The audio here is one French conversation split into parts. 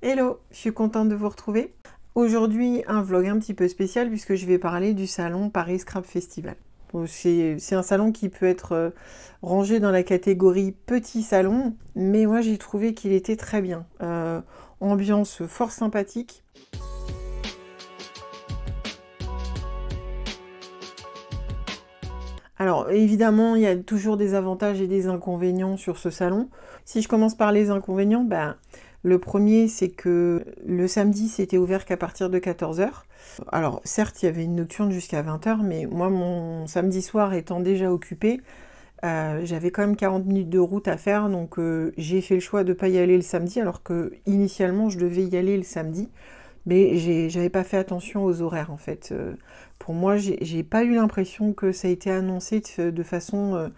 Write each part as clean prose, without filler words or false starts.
Hello, je suis contente de vous retrouver. Aujourd'hui, un vlog un petit peu spécial puisque je vais parler du salon Paris Scrap Festival. Bon, c'est un salon qui peut être rangé dans la catégorie petit salon, mais moi j'ai trouvé qu'il était très bien. Ambiance fort sympathique. Alors évidemment, il y a toujours des avantages et des inconvénients sur ce salon. Si je commence par les inconvénients, le premier c'est que le samedi c'était ouvert qu'à partir de 14 h. Alors certes, il y avait une nocturne jusqu'à 20 h, mais moi mon samedi soir étant déjà occupé, j'avais quand même 40 minutes de route à faire, donc j'ai fait le choix de ne pas y aller le samedi, alors que initialement je devais y aller le samedi. Mais j'avais pas fait attention aux horaires en fait. Pour moi, j'ai pas eu l'impression que ça a été annoncé de façon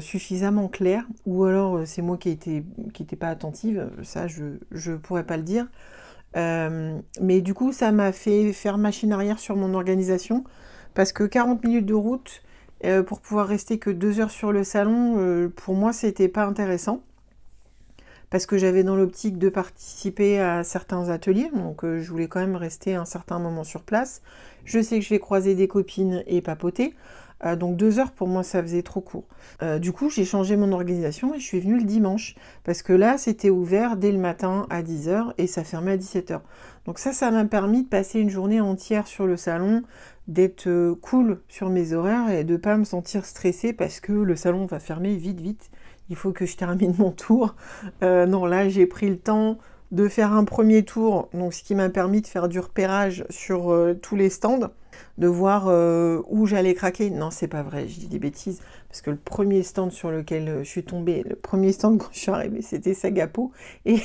suffisamment claire, ou alors c'est moi qui était pas attentive, ça je pourrais pas le dire. Mais du coup, ça m'a fait faire machine arrière sur mon organisation, parce que 40 minutes de route pour pouvoir rester que 2 heures sur le salon, pour moi c'était pas intéressant. Parce que j'avais dans l'optique de participer à certains ateliers, donc je voulais quand même rester un certain moment sur place. Je sais que je vais croiser des copines et papoter, donc 2 heures pour moi ça faisait trop court. Du coup j'ai changé mon organisation et je suis venue le dimanche, parce que là c'était ouvert dès le matin à 10 h et ça fermait à 17 h. Donc ça m'a permis de passer une journée entière sur le salon, d'être cool sur mes horaires et de ne pas me sentir stressée parce que le salon va fermer vite. Il faut que je termine mon tour. Non, là, j'ai pris le temps de faire un premier tour, donc ce qui m'a permis de faire du repérage sur tous les stands, de voir où j'allais craquer. Non, c'est pas vrai, je dis des bêtises, parce que le premier stand sur lequel je suis tombée, le premier stand quand je suis arrivée, c'était Sagapo, et,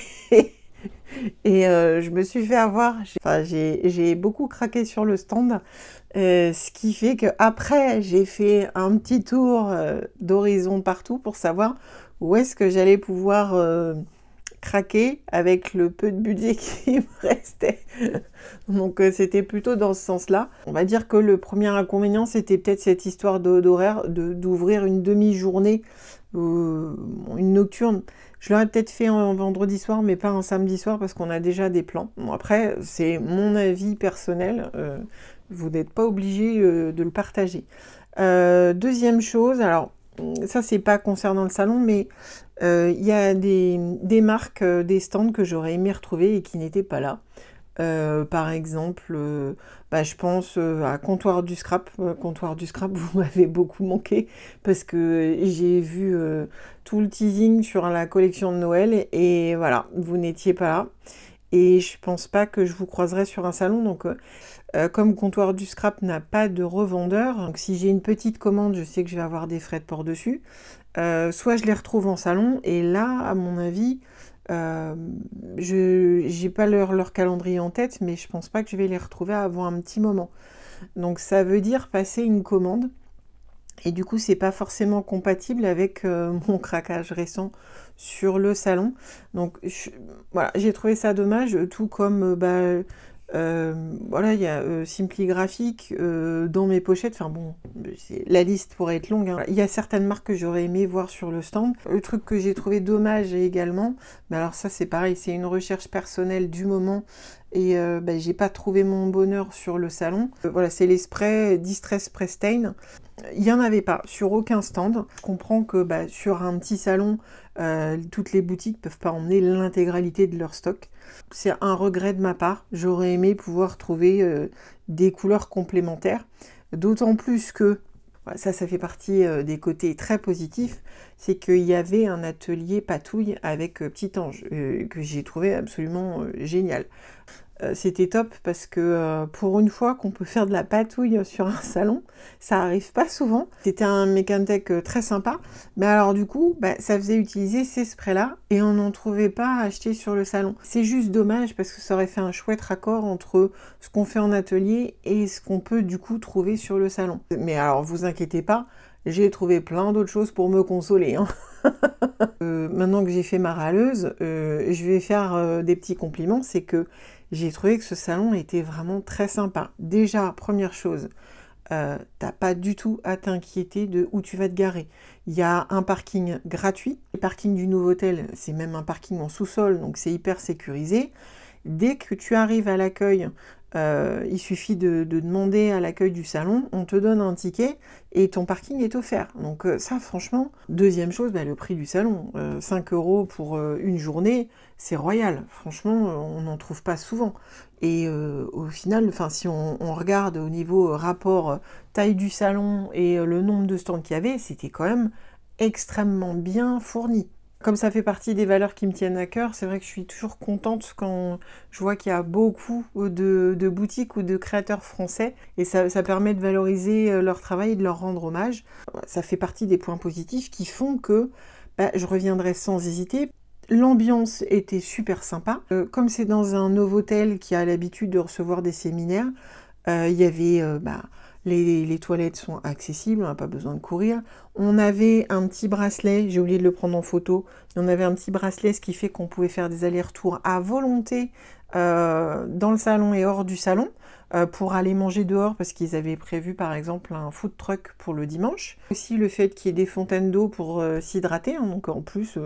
je me suis fait avoir. J'ai beaucoup craqué sur le stand, ce qui fait qu'après, j'ai fait un petit tour d'horizon partout pour savoir où est-ce que j'allais pouvoir craquer avec le peu de budget qui me restait. Donc c'était plutôt dans ce sens-là. On va dire que le premier inconvénient, c'était peut-être cette histoire d'horaire, d'ouvrir une demi-journée, une nocturne. Je l'aurais peut-être fait un vendredi soir, mais pas un samedi soir, parce qu'on a déjà des plans. Bon, après, c'est mon avis personnel. Vous n'êtes pas obligé de le partager. Deuxième chose, alors ça c'est pas concernant le salon, mais il y a des marques, des stands que j'aurais aimé retrouver et qui n'étaient pas là. Par exemple, je pense à Comptoir du Scrap. Comptoir du Scrap, vous m'avez beaucoup manqué parce que j'ai vu tout le teasing sur la collection de Noël et voilà, vous n'étiez pas là. Et je pense pas que je vous croiserai sur un salon, donc comme Comptoir du Scrap n'a pas de revendeur, donc si j'ai une petite commande, je sais que je vais avoir des frais de port dessus. Soit je les retrouve en salon, et là, à mon avis, je n'ai pas leur calendrier en tête, mais je pense pas que je vais les retrouver avant un petit moment. Donc ça veut dire passer une commande, et du coup c'est pas forcément compatible avec mon craquage récent sur le salon. Donc voilà, j'ai trouvé ça dommage, tout comme voilà, il y a Simply Graphic dans mes pochettes. Enfin bon, la liste pourrait être longue, hein. Il y a certaines marques que j'aurais aimé voir sur le stand. Le truc que j'ai trouvé dommage également, mais alors ça c'est pareil, c'est une recherche personnelle du moment, et j'ai pas trouvé mon bonheur sur le salon. Voilà, c'est les sprays Distress Spray Stain. Il n'y en avait pas sur aucun stand. Je comprends que sur un petit salon, toutes les boutiques peuvent pas emmener l'intégralité de leur stock. C'est un regret de ma part. J'aurais aimé pouvoir trouver des couleurs complémentaires. D'autant plus que, voilà, ça fait partie des côtés très positifs, c'est qu'il y avait un atelier patouille avec Petit Ange, que j'ai trouvé absolument génial. C'était top parce que pour une fois qu'on peut faire de la patouille sur un salon, ça arrive pas souvent. C'était un Mekantech très sympa, mais alors du coup, ça faisait utiliser ces sprays-là et on n'en trouvait pas à acheter sur le salon. C'est juste dommage parce que ça aurait fait un chouette raccord entre ce qu'on fait en atelier et ce qu'on peut du coup trouver sur le salon. Mais alors vous inquiétez pas, j'ai trouvé plein d'autres choses pour me consoler, hein. Maintenant que j'ai fait ma râleuse, je vais faire des petits compliments, c'est que j'ai trouvé que ce salon était vraiment très sympa. Déjà, première chose, t'as pas du tout à t'inquiéter de où tu vas te garer. Il y a un parking gratuit. Le parking du Novotel, c'est même un parking en sous-sol, donc c'est hyper sécurisé. Dès que tu arrives à l'accueil, il suffit de demander à l'accueil du salon, on te donne un ticket et ton parking est offert. Donc ça, franchement, deuxième chose, bah, le prix du salon, 5 € pour une journée, c'est royal. Franchement, on n'en trouve pas souvent. Et au final, si on regarde au niveau rapport taille du salon et le nombre de stands qu'il y avait, c'était quand même extrêmement bien fourni. Comme ça fait partie des valeurs qui me tiennent à cœur, c'est vrai que je suis toujours contente quand je vois qu'il y a beaucoup de boutiques ou de créateurs français et ça permet de valoriser leur travail et de leur rendre hommage. Ça fait partie des points positifs qui font que je reviendrai sans hésiter. L'ambiance était super sympa. Comme c'est dans un Novotel qui a l'habitude de recevoir des séminaires, il y avait... les toilettes sont accessibles, on n'a pas besoin de courir. On avait un petit bracelet, j'ai oublié de le prendre en photo, on avait un petit bracelet, ce qui fait qu'on pouvait faire des allers-retours à volonté dans le salon et hors du salon pour aller manger dehors parce qu'ils avaient prévu par exemple un food truck pour le dimanche. Aussi le fait qu'il y ait des fontaines d'eau pour s'hydrater, hein, donc en plus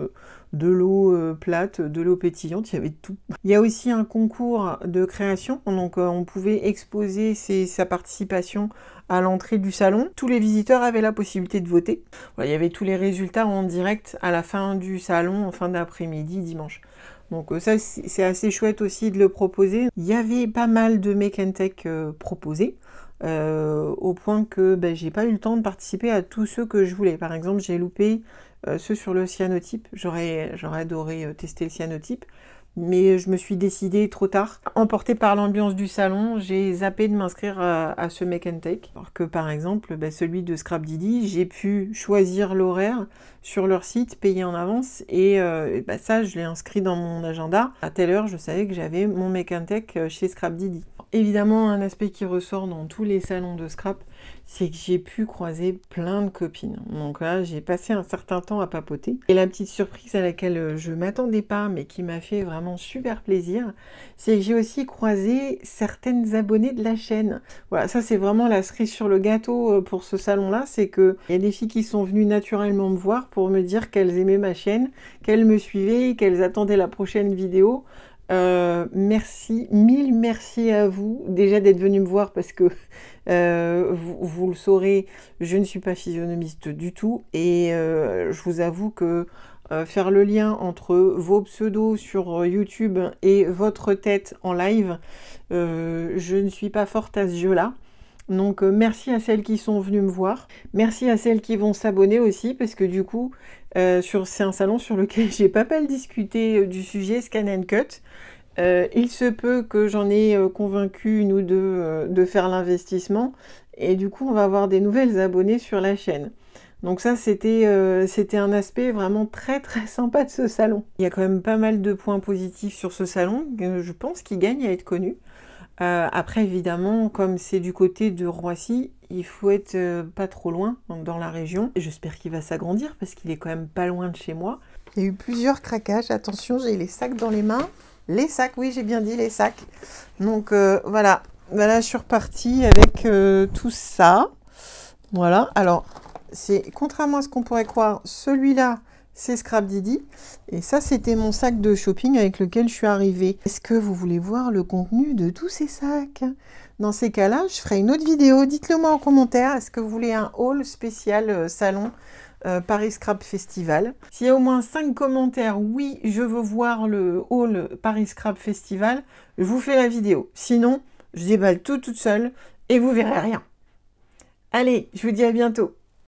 de l'eau plate, de l'eau pétillante, il y avait tout. Il y a aussi un concours de création, donc on pouvait exposer sa participation à l'entrée du salon. Tous les visiteurs avaient la possibilité de voter. Voilà, il y avait tous les résultats en direct à la fin du salon, en fin d'après-midi, dimanche. Donc ça, c'est assez chouette aussi de le proposer. Il y avait pas mal de Make and Take proposés, au point que j'ai pas eu le temps de participer à tous ceux que je voulais. Par exemple, j'ai loupé ceux sur le cyanotype. J'aurais adoré tester le cyanotype, mais je me suis décidée trop tard. Emportée par l'ambiance du salon, j'ai zappé de m'inscrire à ce Make and Take. Alors que par exemple, celui de Scrap Didi, j'ai pu choisir l'horaire sur leur site, payer en avance, et ça, je l'ai inscrit dans mon agenda. À telle heure, je savais que j'avais mon Make and Take chez Scrap Didi. Évidemment, un aspect qui ressort dans tous les salons de scrap, c'est que j'ai pu croiser plein de copines. Donc là, j'ai passé un certain temps à papoter. Et la petite surprise à laquelle je m'attendais pas, mais qui m'a fait vraiment super plaisir, c'est que j'ai aussi croisé certaines abonnées de la chaîne. Voilà, ça c'est vraiment la cerise sur le gâteau pour ce salon-là, c'est qu'il y a des filles qui sont venues naturellement me voir pour me dire qu'elles aimaient ma chaîne, qu'elles me suivaient, qu'elles attendaient la prochaine vidéo. Merci, mille merci à vous déjà d'être venu me voir parce que vous le saurez, je ne suis pas physionomiste du tout et je vous avoue que faire le lien entre vos pseudos sur YouTube et votre tête en live, je ne suis pas forte à ce jeu-là. Donc merci à celles qui sont venues me voir, merci à celles qui vont s'abonner aussi parce que du coup c'est un salon sur lequel j'ai pas mal discuté du sujet Scan and Cut. Il se peut que j'en ai convaincu une ou deux de faire l'investissement et du coup on va avoir des nouvelles abonnées sur la chaîne. Donc ça c'était un aspect vraiment très très sympa de ce salon. Il y a quand même pas mal de points positifs sur ce salon, je pense qu'il gagne à être connu. Après évidemment comme c'est du côté de Roissy, il faut être pas trop loin dans la région. J'espère qu'il va s'agrandir parce qu'il est quand même pas loin de chez moi. Il y a eu plusieurs craquages, attention j'ai les sacs dans les mains. Les sacs, oui j'ai bien dit les sacs. Donc voilà, je suis repartie avec tout ça. Voilà, alors c'est contrairement à ce qu'on pourrait croire, celui-là c'est Scrap Didi. Et ça c'était mon sac de shopping avec lequel je suis arrivée. Est-ce que vous voulez voir le contenu de tous ces sacs? Dans ces cas-là, je ferai une autre vidéo. Dites-le moi en commentaire. Est-ce que vous voulez un haul spécial salon Paris Scrap Festival? S'il y a au moins 5 commentaires, oui, je veux voir le haul Paris Scrap Festival, je vous fais la vidéo. Sinon, je déballe tout toute seule et vous verrez rien. Allez, je vous dis à bientôt.